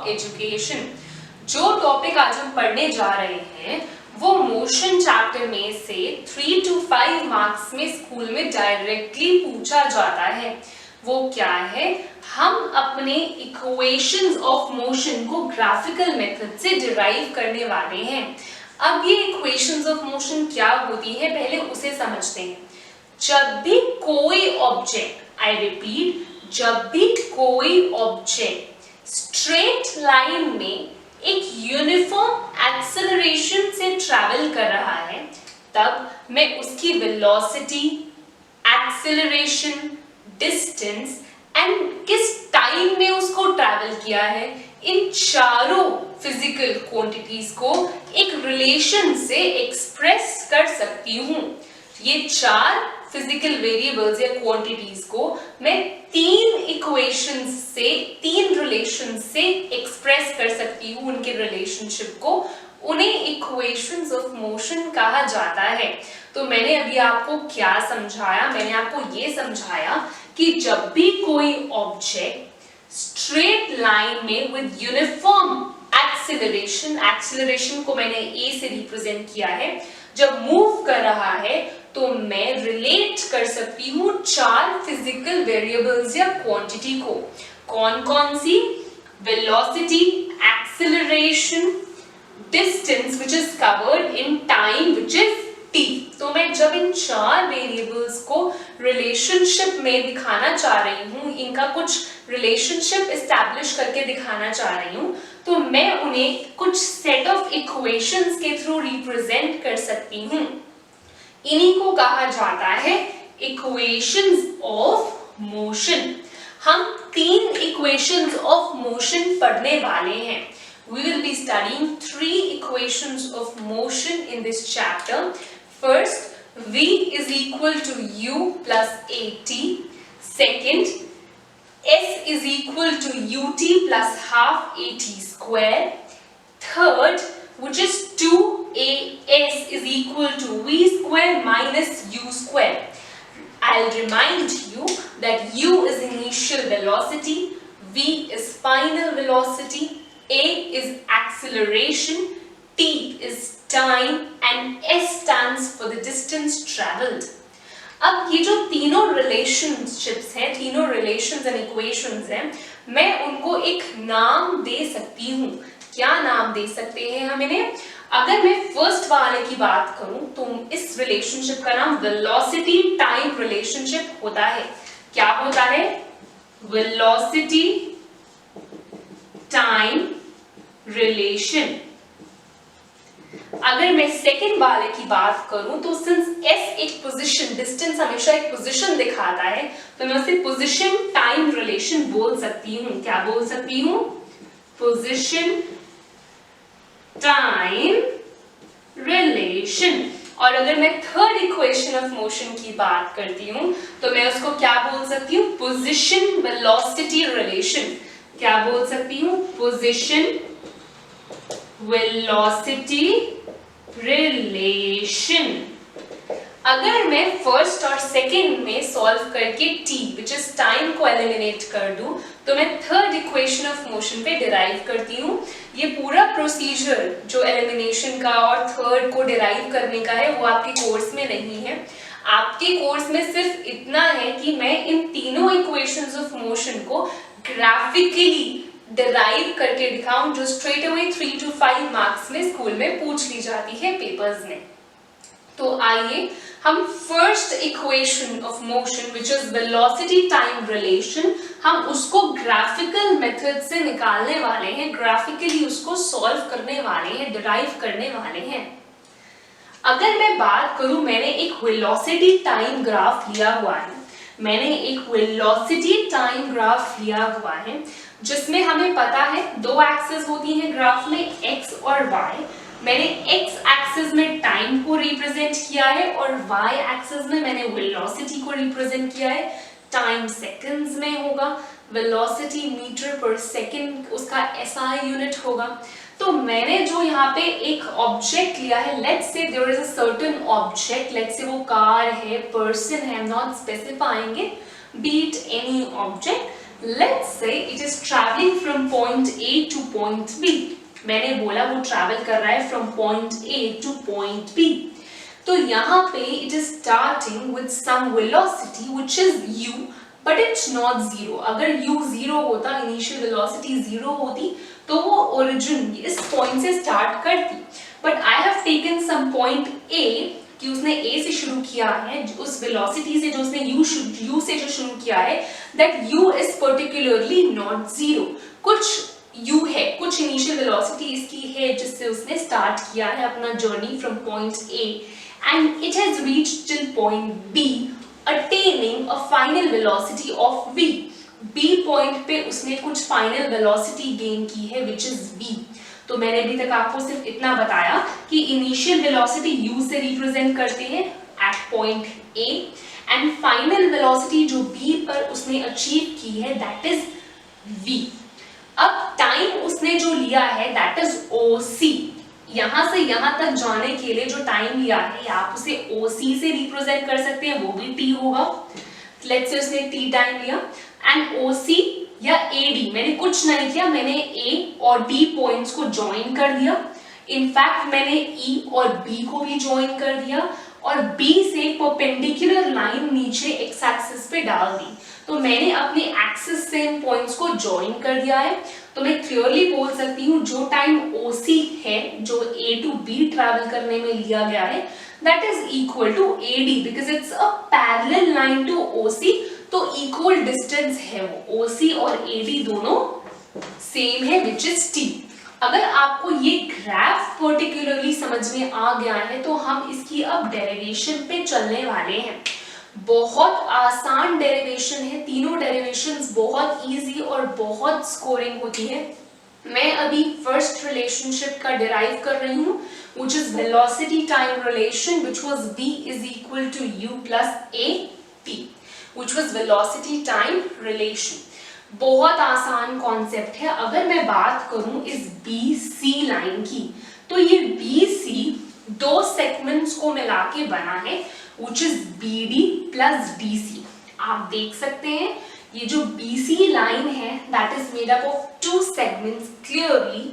Of education. जो topic आज हम पढ़ने जा रहे हैं वो मोशन चैप्टर में से 3 to 5 मार्क्स में स्कूल में डायरेक्टली पूछा जाता है। वो क्या है? हम अपने इक्वेशंस ऑफ मोशन को ग्राफिकल मेथड से डिराइव करने वाले हैं। अब ये इक्वेशंस ऑफ मोशन क्या होती है पहले उसे समझते हैं। जब भी कोई ऑब्जेक्ट, आई रिपीट, जब भी कोई ऑब्जेक्ट स्ट्रेट लाइन में एक यूनिफॉर्म एक्सेलरेशन से ट्रैवल कर रहा है तब मैं उसकी वेलोसिटी, एक्सेलरेशन, डिस्टेंस एंड किस टाइम में उसको ट्रैवल किया है, इन चारों फिजिकल क्वांटिटीज को एक रिलेशन से एक्सप्रेस कर सकती हूं। ये चार फिजिकल वेरिएबल्स या क्वांटिटीज को मैं तीन इक्वेशंस से, तीन रिलेशन से एक्सप्रेस कर सकती हूँ उनके रिलेशनशिप को। उन्हें इक्वेशंस ऑफ मोशन कहा जाता है। तो मैंने अभी आपको क्या समझाया? मैंने आपको ये समझाया कि जब भी कोई ऑब्जेक्ट स्ट्रेट लाइन में विद यूनिफॉर्म एक्सेलरेशन, एक्सेलरेशन को मैंने ए से रिप्रेजेंट किया है, जब मूव कर रहा है तो मैं रिलेट कर सकती हूँ चार फिजिकल वेरिएबल्स या क्वांटिटी को। कौन कौन सी? Velocity, acceleration, distance which is covered in time which is t। तो मैं जब इन चार वेरिएबल्स को रिलेशनशिप में दिखाना चाह रही हूँ, इनका कुछ रिलेशनशिप एस्टैब्लिश करके दिखाना चाह रही हूँ, तो मैं उन्हें कुछ सेट ऑफ इक्वेशंस के थ्रू रिप्रेजेंट कर सकती हूँ। इन्हीं को कहा जाता है इक्वेशंस ऑफ मोशन। हम तीन इक्वेशंस ऑफ मोशन पढ़ने वाले हैं। We will be studying 3 equations of motion in this chapter. First, V is equal to U plus AT. Second, S is equal to UT plus half AT square. Third, which is 2AS is equal to V square minus U square. I'll remind you that U is initial velocity, V is final velocity, A is acceleration, T is time and S stands for the distance traveled. अब ये जो तीनों relationships हैं, तीनों relations and equations हैं, मैं उनको एक नाम दे सकती हूँ। क्या नाम दे सकते हैं हम इन्हें? अगर मैं फर्स्ट वाले की बात करूं तो इस रिलेशनशिप का नाम वेलोसिटी टाइम रिलेशनशिप होता है। क्या होता है? Velocity time relation. अगर मैं सेकंड वाले की बात करूं तो सिंस S एक पोजीशन, डिस्टेंस हमेशा एक पोजीशन दिखाता है, तो मैं उसे पोजीशन टाइम रिलेशन बोल सकती हूं। क्या बोल सकती हूं? Position time relation. और अगर मैं थर्ड इक्वेशन ऑफ मोशन की बात करती हूं तो मैं उसको क्या बोल सकती हूं? Position velocity relation. क्या बोल सकती हूं? Position velocity relation. अगर मैं फर्स्ट और सेकंड में सॉल्व करके t विच इज टाइम को एलिमिनेट कर दूं तो मैं थर्ड इक्वेशन ऑफ मोशन पे डिराइव करती हूँ। ये पूरा प्रोसीजर जो एलिमिनेशन का और थर्ड को डिराइव करने का है वो आपके कोर्स में नहीं है। आपके कोर्स में सिर्फ इतना है कि मैं इन तीनों इक्वेशंस ऑफ मोशन को ग्राफिकली डिराइव करके दिखाऊं जो स्ट्रेट अवे 3 to 5 मार्क्स में स्कूल में पूछ ली जाती है पेपर्स में। तो आइए हम first equation of motion which is velocity time relation, हम उसको ग्राफिकल मेथड से निकालने वाले हैं, ग्राफिकली उसको सॉल्व करने वाले हैं, डिराइव करने वाले हैं। अगर मैं बात करूं, मैंने एक वेलोसिटी टाइम ग्राफ लिया हुआ है, मैंने एक वेलोसिटी टाइम ग्राफ लिया हुआ है जिसमें हमें पता है दो एक्सेस होती हैं ग्राफ में, x और y। मैंने x एक्सिस में टाइम को रिप्रेजेंट किया है और y एक्सिस में मैंने वेलोसिटी को रिप्रेजेंट किया है। टाइम सेकंड्स में होगा, वेलोसिटी मीटर पर सेकंड उसका SI यूनिट होगा। तो मैंने जो यहाँ पे एक ऑब्जेक्ट लिया है, let's say there is a certain object, let's say वो कार है, पर्सन है, not specifying it, be it any object. Let's say it is traveling from point A to point B. मैंने बोला वो ट्रैवल कर रहा है from point A to point B. तो यहाँ पे it is starting with some velocity which is u, but it's not zero. अगर u zero होता, initial velocity zero होती, तो वो origin इस point से start करती. But I have taken some point A कि उसने A से शुरू किया है, उस velocity से जो उसने u से जो शुरू किया है, that u is particularly not zero. कुछ u है, कुछ initial velocity इसकी है जिससे उसने start किया है अपना journey from point A. And it has reached till point B, attaining a final velocity of v. B point पे उसने कुछ final velocity gain की है, which is v. तो मैंने अभी तक आपको सिर्फ इतना बताया कि initial velocity u से represent करते हैं at point A, and final velocity जो b पर उसने achieve की है, that is v. अब time उसने जो लिया है, that is OC. यहाँ से यहाँ तक जाने के लिए जो टाइम लिया है, आप उसे OC से रिप्रेजेंट कर सकते हैं, वो भी T होगा. लेट्स से उसने T टाइम लिया, एंड OC या AD, मैंने कुछ नहीं किया, मैंने A और D पॉइंट्स को ज्वाइन कर दिया. इनफैक्ट मैंने E और B को भी ज्वाइन कर दिया और B से परपेंडिकुलर लाइन नीचे एक्स एक्सिस पे डाल दी. तो मैंने अपने एक्सिस से इन पॉइंट्स को ज्वाइन कर दिया है. तो मैं क्लियरली बोल सकती हूँ जो टाइम OC है, जो A to B ट्रैवल करने में लिया गया है, that is equal to AD because it's a parallel line to OC. तो इक्वल डिस्टेंस है वो, OC और AD दोनों सेम है, which is T. अगर आपको ये ग्राफ पर्टिकुलरली समझ में आ गया है तो हम इसकी अब डेरिवेशन पे चलने वाले हैं. बहुत आसान डेरिवेशन है, तीनों डेरिवेशंस बहुत इजी और बहुत स्कोरिंग होती है. मैं अभी फर्स्ट रिलेशनशिप का डिराइव कर रही हूँ, which is velocity time relation, which was v is equal to u plus at, which was velocity time relation. बहुत आसान कॉन्सेप्ट है. अगर मैं बात करूं इस BC लाइन की, तो ये BC दो सेगमेंट्स को मिला के बना है, which is BD plus DC. आप देख सकते हैं ये जो BC लाइन है, that is made up of two segments clearly,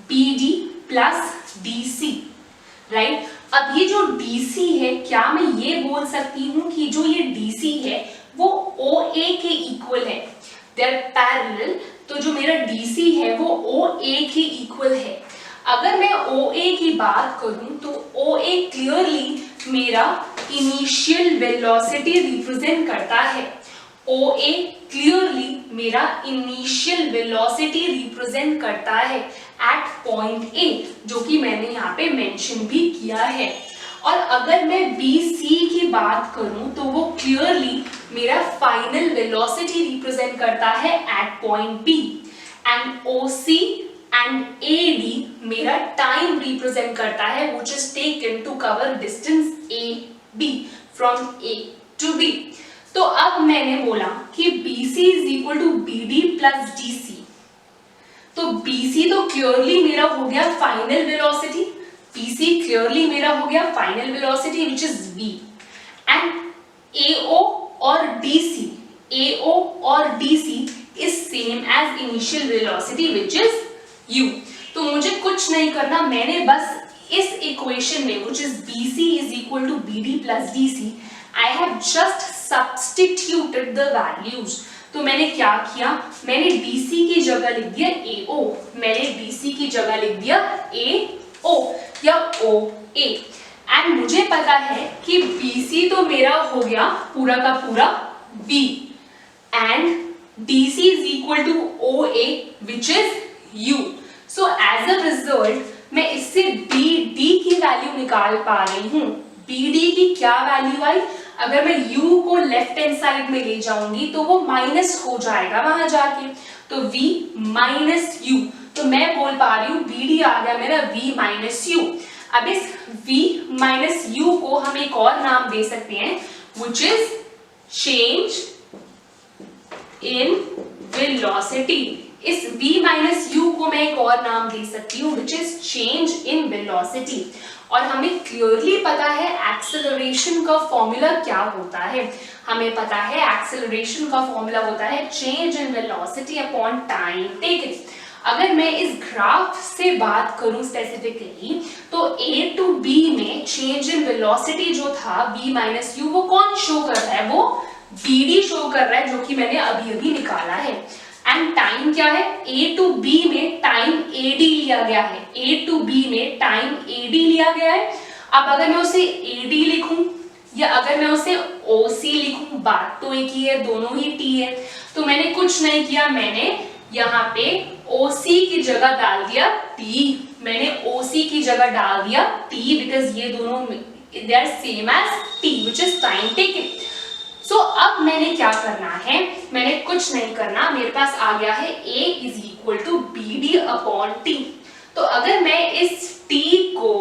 BD plus DC, right? अब ये जो DC है, क्या मैं ये बोल सकती हूँ कि जो ये DC है वो OA के इक्वल है, they are parallel. तो जो मेरा DC है वो OA के इक्वल है. अगर मैं OA की बात करूं तो OA क्लियरली मेरा इनिशियल वेलोसिटी रिप्रेजेंट करता है. OA क्लियरली मेरा इनिशियल वेलोसिटी रिप्रेजेंट करता है एट पॉइंट A, जो कि मैंने यहाँ पे मेंशन भी किया है. और अगर मैं BC की बात करूं तो वो क्लियरली मेरा फाइनल वेलोसिटी रिप्रेजेंट करता है at point B, and OC and AD मेरा टाइम रिप्रेजेंट करता है, which is taken to cover distance AB from A to B. तो अब मैंने बोला कि BC is equal to BD plus DC. तो BC तो क्लियरली मेरा हो गया फाइनल वेलोसिटी, BC क्लियरली मेरा हो गया final velocity which is V, and AO और DC is same as initial velocity which is u. तो मुझे कुछ नहीं करना, मैंने बस इस इक्वेशन में which is BC is equal to BD plus DC, I have just substituted the values. तो मैंने क्या किया, मैंने DC की जगह लिख दिया AO, मैंने DC की जगह लिख दिया AO या OA, एंड मुझे पता है कि BC तो मेरा हो गया पूरा का पूरा B, and DC is equal to OA which is U. So as a result मैं इससे BD की वैल्यू निकाल पा रही हूँ. BD की क्या वैल्यू आई, अगर मैं U को लेफ्ट हैंड साइड में ले जाऊंगी तो वो माइनस हो जाएगा वहां जाके, तो V माइनस U. तो मैं बोल पा रही हूँ BD आ गया मेरा V माइनस U. अब इस V माइनस U को हम एक और नाम दे सकते हैं which is change in velocity. इस V माइनस U को मैं एक और नाम दे सकती हूँ which is change in velocity. और हमें क्लियरली पता है एक्सेलरेशन का फॉर्मूला क्या होता है। हमें पता है एक्सेलरेशन का फॉर्मूला होता है change in velocity upon time taken. अगर मैं इस ग्राफ से बात करूं स्पेसिफिकली, तो A to B में चेंज इन वेलोसिटी जो था B माइनस यू, वो कौन शो कर रहा है? वो BD शो कर रहा है, जो कि मैंने अभी अभी निकाला है। एंड टाइम क्या है? A to B में टाइम AD लिया गया है। A to B में टाइम AD लिया गया है। अब अगर मैं उसे AD लिखूं या अगर मैं उसे OC लिखूं, बात तो एक ही है, दोनों ही T है। तो मैंने कुछ नहीं किया, मैंने यहाँ पे OC की जगह डाल दिया T। मैंने OC की जगह डाल दिया T बिकॉज ये दोनों they are same as T which is time taken. So अब मैंने क्या करना है? मैंने कुछ नहीं करना, मेरे पास आ गया है A is equal to BD upon T। तो अगर मैं इस T को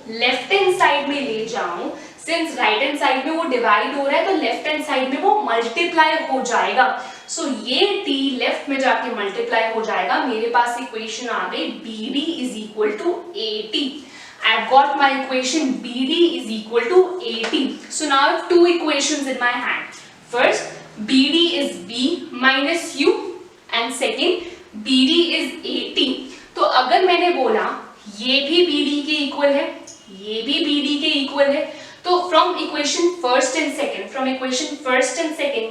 लेफ्ट हैंड साइड में ले जाऊं, सिंस राइट हैंड साइड में वो डिवाइड हो रहा है, तो लेफ्ट हैंड साइड में वो मल्टीप्लाई हो जाएगा। सो ये T लेफ्ट में जाके मल्टीप्लाई हो जाएगा। मेरे पास इक्वेशन आ गई BD is equal to AT। I've got my equation BD is equal to AT. So now I have two equations in my hand. First, BD is B minus U and second, BD is AT. तो अगर मैंने बोला ये भी BD के equal है, ये भी BD के इक्वल है, तो from equation first and second,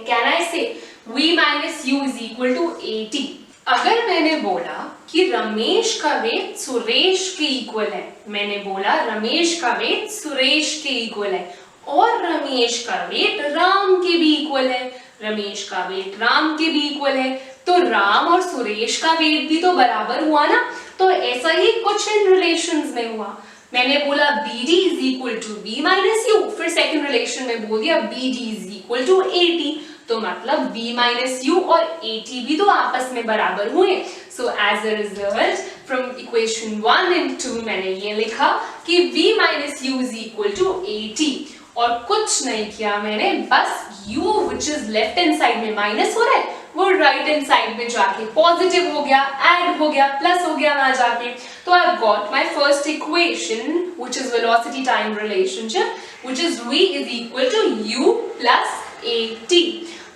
can I say V minus U is equal to AT? अगर मैंने बोला कि रमेश का वेट सुरेश के इक्वल है, मैंने बोला रमेश का वेट सुरेश के इक्वल है और रमेश का वेट राम के भी इक्वल है, रमेश का वेट राम के भी इक्वल है, तो राम और सुरेश का वेट भी तो बराबर हुआ ना। तो ऐसा ही कुछ इन रिलेशंस में हुआ। मैंने बोला BD is equal to B minus U, फिर सेकेंड रिलेशन में बोल दिया BD is equal to AT, तो मतलब B माइनस यू और AT भी तो आपस में बराबर हुए। So as a result from equation 1 and 2 मैंने ये लिखा कि V minus U is equal to AT, और कुछ नहीं किया मैंने, बस U which is left hand side में माइनस हो रहा है, वो राइट हैंड साइड में जाके पॉजिटिव हो गया, ऐड हो गया, प्लस हो गया वहां जाके। तो I got my first equation which is velocity time relationship which is V is equal to U plus AT।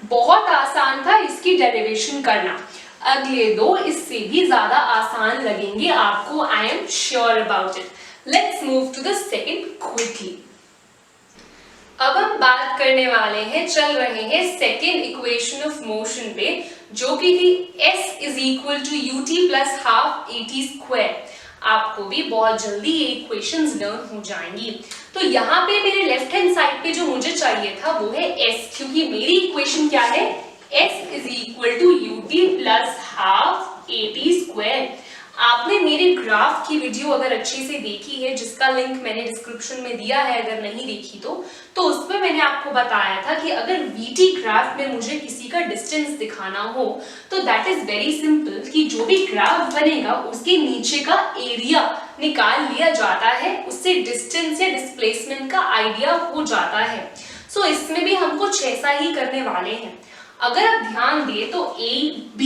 बहुत आसान था इसकी डेरिवेशन करना। अगले दो इससे भी ज्यादा आसान लगेंगे आपको, I am sure about it. Let's move to the second quickly. अब हम बात करने वाले हैं, चल रहे हैं सेकेंड इक्वेशन ऑफ मोशन पे, जो कि थी S is equal to UT plus half AT square. आपको भी बहुत जल्दी ये इक्वेशंस लर्न हो जाएंगी। तो यहाँ पे मेरे लेफ्ट हैंड साइड पे जो मुझे चाहिए था वो है S, क्योंकि मेरी इक्वेशन क्या है? S is equal to UT plus half AT square. आपने मेरे ग्राफ की वीडियो अगर अच्छे से देखी है, जिसका लिंक मैंने डिस्क्रिप्शन में दिया है, अगर नहीं देखी तो उसमें मैंने आपको बताया था कि अगर VT ग्राफ में मुझे किसी का डिस्टेंस दिखाना हो तो दैट इज वेरी सिंपल, कि जो भी ग्राफ बनेगा उसके नीचे का एरिया निकाल लिया जाता है, उससे डिस्टेंस या डिस्प्लेसमेंट का आइडिया हो जाता है। सो इसमें भी हम कुछ ऐसा ही करने वाले हैं। अगर आप ध्यान दें तो AB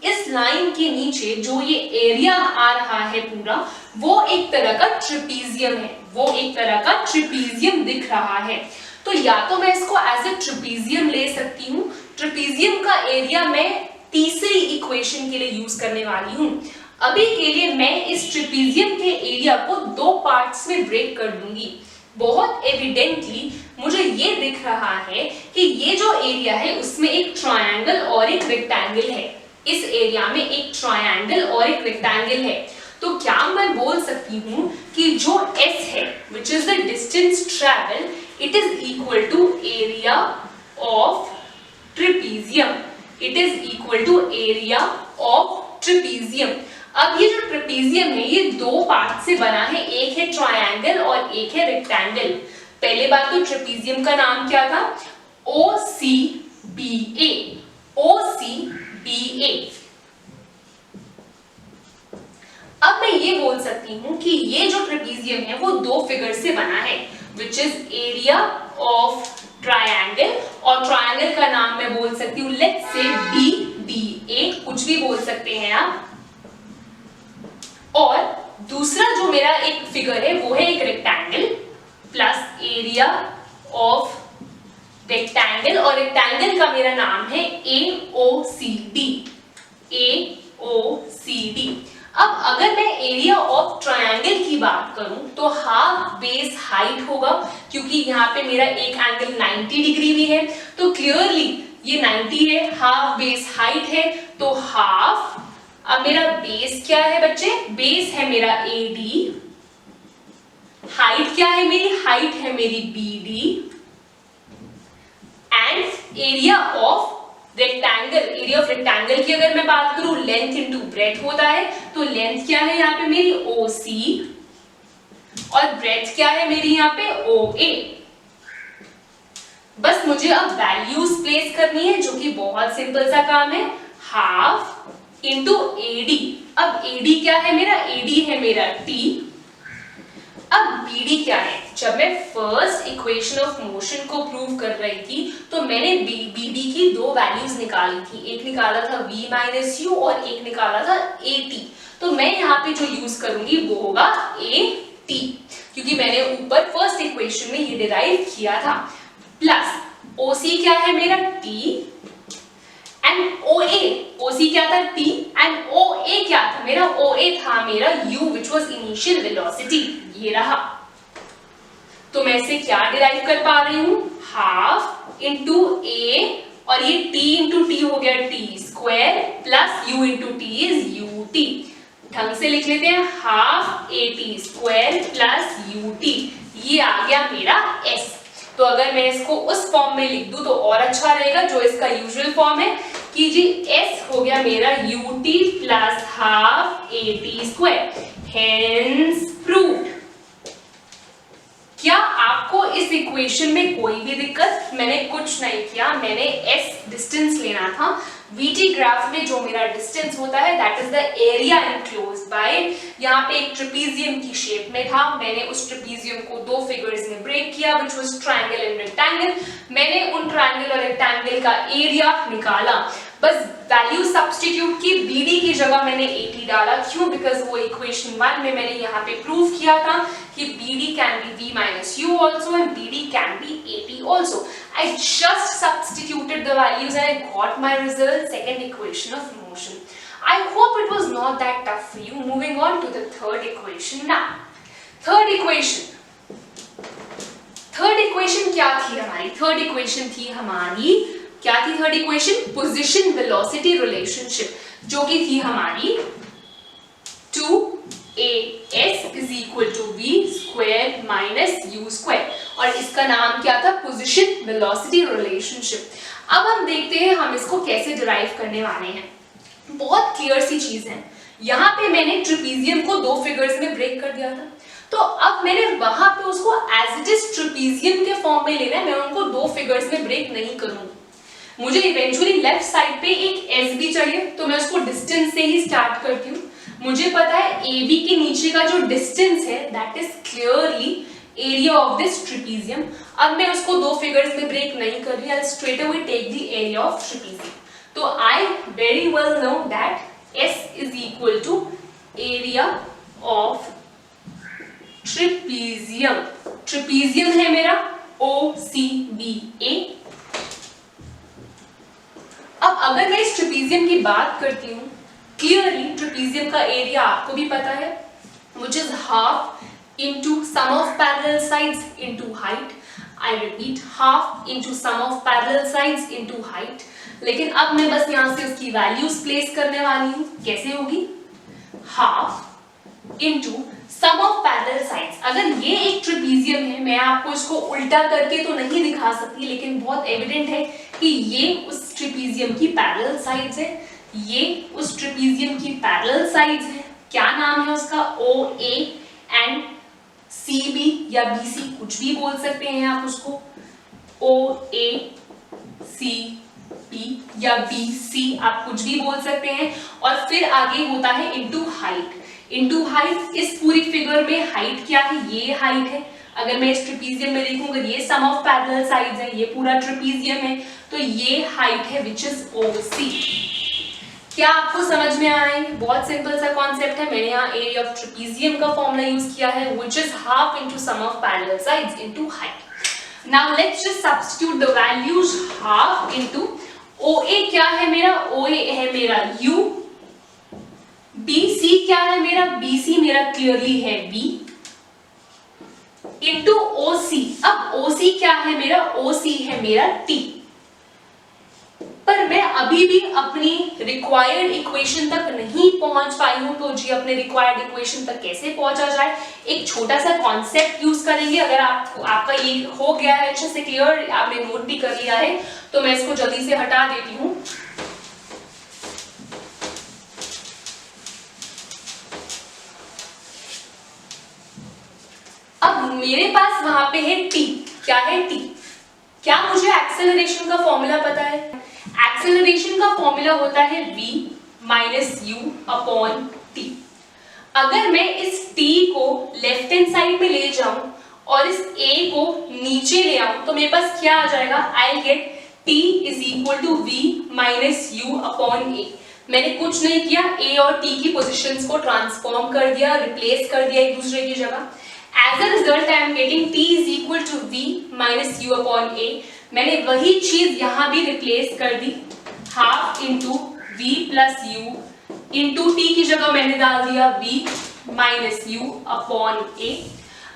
इस लाइन के नीचे जो ये एरिया आ रहा है पूरा, वो एक तरह का ट्रेपीजियम है, वो एक तरह का ट्रेपीजियम दिख रहा है। तो या तो मैं इसको एज ए ट्रेपीजियम ले सकती हूँ। ट्रेपीजियम का एरिया मैं तीसरी इक्वेशन के लिए यूज करने वाली हूँ। अभी के लिए मैं इस ट्रेपीजियम के एरिया को दो पार्ट्स में ब्रेक कर दूंगी। बहुत एविडेंटली मुझे ये दिख रहा है कि ये जो एरिया है उसमें एक ट्रायंगल और एक रेक्टेंगल है। इस एरिया में एक ट्रायंगल और एक रेक्टेंगल है। तो क्या मैं बोल सकती हूँ कि जो S है which is the distance travel, it is equal to area of trapezium. It is equal to area of trapezium. अब ये जो ट्रेपीजियम है ये दो पार्ट से बना है, एक है ट्रायंगल और एक है रेक्टेंगल। पहले बात तो ट्रेपीजियम का नाम क्या था? OCBA। OCBA। अब मैं ये बोल सकती हूँ कि ये जो ट्रेपीजियम है वो दो फिगर से बना है, which is area of triangle, और ट्रायंगल का नाम मैं बोल सकती हूँ लेट्स से BDA, कुछ भी बोल सकते हैं आप। और दूसरा जो मेरा एक फिगर है वो है एक rectangle plus area of rectangle, और रेक्टेंगल का मेरा नाम है AOCD। AOCD। अब अगर मैं एरिया ऑफ ट्रायंगल की बात करूं तो हाफ बेस हाइट होगा, क्योंकि यहाँ पे मेरा एक एंगल 90 डिग्री भी है, तो क्लियरली ये 90 है, हाफ बेस हाइट है, तो हाफ। अब मेरा बेस क्या है बच्चे? बेस है मेरा AD, हाइट क्या है मेरी? हाइट है मेरी BD, and area of rectangle, area of rectangle की अगर मैं बात करूं लेंथ इनटू ब्रेथ होता है, तो लेंथ क्या है यहाँ पे मेरी? OC, और ब्रेथ क्या है मेरी यहाँ पे? OA। बस मुझे अब वैल्यूज प्लेस करनी है, जो कि बहुत सिंपल सा काम है, हाफ इंटू AD। अब AD क्या है मेरा? AD है मेरा T। अब BD क्या है? जब मैं फर्स्ट इक्वेशन ऑफ मोशन को प्रूव कर रही थी तो मैंने BD की दो वैल्यूज निकाली थी, एक निकाला था V माइनस U और एक निकाला था AT। तो मैं यहाँ पे जो यूज करूंगी वो होगा AT, क्योंकि मैंने ऊपर फर्स्ट इक्वेशन में ये डिराइव किया था, प्लस OC क्या है मेरा? T, एंड OA, OC क्या था? T, एंड OA क्या था मेरा? OA था मेरा U, which was initial velocity। ये रहा। तो मैं इसे क्या डिराइव कर पा रही हूं? हाफ इंटू A, और ये T इंटू T हो गया T square, plus U into T is UT। ढंग से लिख लेते हैं, half AT square plus UT, ये आ गया मेरा S। तो अगर मैं इसको उस फॉर्म में लिख दूं तो और अच्छा रहेगा, जो इसका यूजुअल फॉर्म है कि जी S हो गया मेरा UT plus half AT square, hence proved. क्या आपको इस इक्वेशन में कोई भी दिक्कत? मैंने कुछ नहीं किया, मैंने S डिस्टेंस लेना था। VT ग्राफ में जो मेरा डिस्टेंस होता है that is the area enclosed bye, यहाँ पे एक ट्रेपीजियम की शेप में था, मैंने उस ट्रेपीजियम को दो फिगर्स में ब्रेक किया, which was triangle and rectangle. मैंने उन ट्रायंगल और रेक्टेंगल का एरिया निकाला, बस वैल्यू सब्स्टिट्यूट की, BD की जगह मैंने AT डाला। क्यों? बिकॉज वो इक्वेशन 1 में मैंने यहाँ पे प्रूव किया था कि BD can be V minus U also and BD can be AT also. I just substituted the values and I got my result, second equation of motion. I hope it was not that tough for you. Moving on to the third equation now. Third equation क्या थी हमारी? Third equation थी हमारी, क्या थी third equation? Position velocity relationship, जो कि थी हमारी 2AS is equal to V square minus U square, और इसका नाम क्या था? Position velocity relationship. अब हम देखते हैं हम इसको कैसे डिराइव करने वाले हैं। बहुत क्लियर सी चीज है, यहाँ पे मैंने ट्रेपीजियम को दो फिगर्स में ब्रेक कर दिया था, तो अब मैंने वहां पे उसको एज इट इज ट्रेपीजियम के फॉर्म में लेना है, मैं उनको दो फिगर्स में ब्रेक नहीं करूंगी। मुझे इवेंचुअली लेफ्ट साइड पे एक S भी चाहिए, तो मैं उसको डिस्टेंस से ही स्टार्ट करती हूँ। मुझे पता है AB के नीचे का जो डिस्टेंस है that is clearly area of this trapezium. अब मैं उसको दो फिगर्स में ब्रेक नहीं कर रही, I straight away take the area of trapezium. तो I very well know that S is equal to area of trapezium. Trapezium है मेरा OCBA। अब अगर मैं इस ट्रेपीजियम की बात करती हूँ, क्लियरली ट्रेपीजियम का एरिया आपको भी पता है, which is half into sum of parallel sides into height. I repeat, half into sum of parallel sides into height. लेकिन अब मैं बस यहाँ से उसकी वैल्यूज प्लेस करने वाली हूँ। कैसे होगी? half into sum of parallel sides. अगर ये एक ट्रेपीजियम है, मैं आपको इसको उल्टा करके तो नहीं दिखा सकती, लेकिन बहुत एविडेंट है कि ये उस ट्रेपीजियम की पैरेलल साइड्स है, ये उस ट्रेपीजियम की पैरेलल साइड्स है। क्या नाम है उसका? OA एंड CB या BC, कुछ भी बोल सकते हैं आप उसको, OA CB या BC आप कुछ भी बोल सकते हैं। और फिर आगे होता है इनटू हाइट। इनटू हाइट, इस पूरी फिगर में हाइट क्या है? ये हाइट है। अगर मैं इस ट्रेपीजियम में देखूं, अगर ये सम ऑफ पैरेलल साइड्स है, ये पूरा ट्रेपीजियम है, तो ये हाइट है विच इज OC। क्या आपको समझ में आया? बहुत सिंपल सा कॉन्सेप्ट है। मैंने यहाँ एरिया ऑफ ट्रेपेजियम का फॉर्मूला यूज किया है, which is half into sum of parallel sides into height. Now let's just substitute the values. Half into OA क्या है मेरा? OA है मेरा U। BC क्या है मेरा? BC मेरा क्लियरली है B इनटू OC। अब OC क्या है मेरा? OC है मेरा T। पर मैं अभी भी अपनी रिक्वायर्ड इक्वेशन तक नहीं पहुंच पाई हूं, तो जी अपने रिक्वायर्ड इक्वेशन तक कैसे पहुंचा जाए, एक छोटा सा कॉन्सेप्ट यूज करेंगे। अगर आपका ये हो गया है अच्छे से क्लियर, आपने नोट भी कर लिया है, तो मैं इसको जल्दी से हटा देती हूं। अब मेरे पास वहां पे है T। क्या है T? क्या मुझे एक्सेलरेशन का फॉर्मूला पता है? एक्सेलरेशन का फॉर्मूला होता है v minus u upon t। अगर मैं इस t को लेफ्ट हैंड साइड में ले जाऊं और इस a को नीचे ले आऊं, तो मेरे पास क्या आ जाएगा? I get t is equal to v minus u upon a। मैंने कुछ नहीं किया, a और t की पोजीशंस को ट्रांसफॉर्म कर दिया, रिप्लेस कर दिया एक दूसरे की जगह। As a result, I am getting t is equal to v minus u upon a। मैंने वही चीज यहाँ भी रिप्लेस कर दी, half into v plus u into t की जगह मैंने डाल दिया v minus u upon a।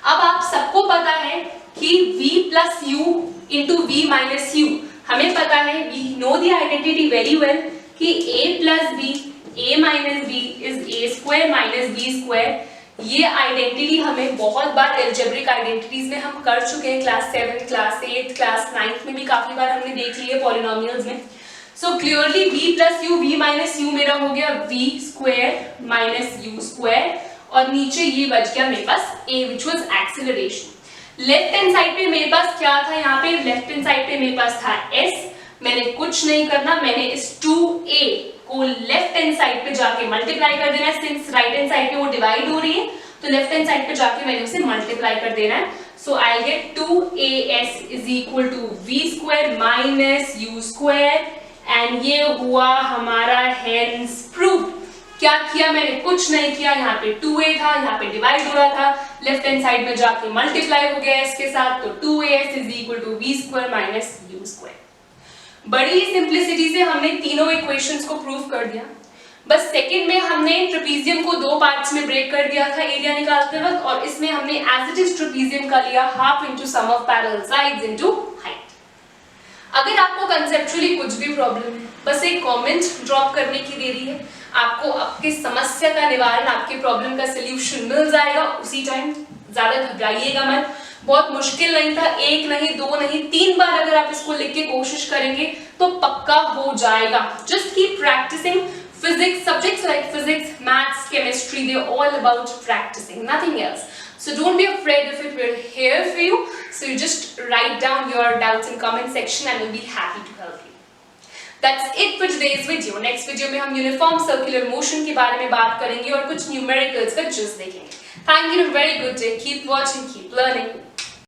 अब आप सबको पता है कि v plus u into v minus u, हमें पता है, we know the identity very well कि a plus b, a minus b is a square minus b square. ये आइडेंटिटी हमें बहुत बार एल्जेब्रिक आइडेंटिटीज में हम कर चुके हैं, क्लास 7, क्लास 8, क्लास 9 में भी काफी बार हमने देख ली है पॉलिनोमियल्स में। So clearly v plus u, v minus u मेरा हो गया v square minus u square, और नीचे ये बच गया मेरे पास a which was acceleration. Left hand side पे मेरे पास क्या था? यहाँ पे लेफ्ट हैंड साइड पे मेरे पास था s। मैंने कुछ नहीं करना, मैंने इस 2a को लेफ्ट हैंड साइड पे जाके मल्टीप्लाई कर देना है। सिंस राइट हैंड साइड पे वो डिवाइड हो रही है, तो लेफ्ट हैंड साइड पे जाके मैंने उसे मल्टीप्लाई कर देना है। So I get 2as is equal to v square minus u square, and ये हुआ हमारा हेंस प्रूव्ड। क्या किया मैंने? कुछ नहीं किया। यहाँ पे 2a था, यहाँ पे डिवाइड हो रहा था, लेफ्ट हैंड साइड में जाके मल्टीप्लाई हो गया इसके साथ, तो 2as is equal to v square minus u square. बड़ी ही सिंप्लिसिटी से हमने तीनों इक्वेशंस को प्रूव कर दिया। बस सेकंड में हमने ट्रेपेजियम को दो पार्ट्स में ब्रेक कर दिया था एरिया निकालते वक्त, और इसमें हमने एज इट इज ट्रेपेजियम का लिया half into sum of parallel sides into height. अगर आपको कंसेप्चुअली कुछ भी प्रॉब्लम है, बस एक कमेंट ड्रॉप करने की देरी है, आपको आपकी समस्या का निवारण, आपके प्रॉब्लम का सॉल्यूशन मिल जाएगा उसी टाइम। ज्यादा घबराइएगा मत, बहुत मुश्किल नहीं था, एक नहीं, दो नहीं, 3 बार अगर आप इसको लिख के कोशिश करेंगे तो पक्का हो जाएगा। Just keep practicing. Physics, subjects like physics, maths, chemistry, they're all about practicing, nothing else. So don't be afraid if it will here for you. So you just write down your doubts in comment section and we'll be happy to help you. That's it for today's video. Next video में हम uniform circular motion के बारे में बात करेंगे और कुछ numericals का just देखेंगे. Thank you and very good day. Keep watching, keep learning.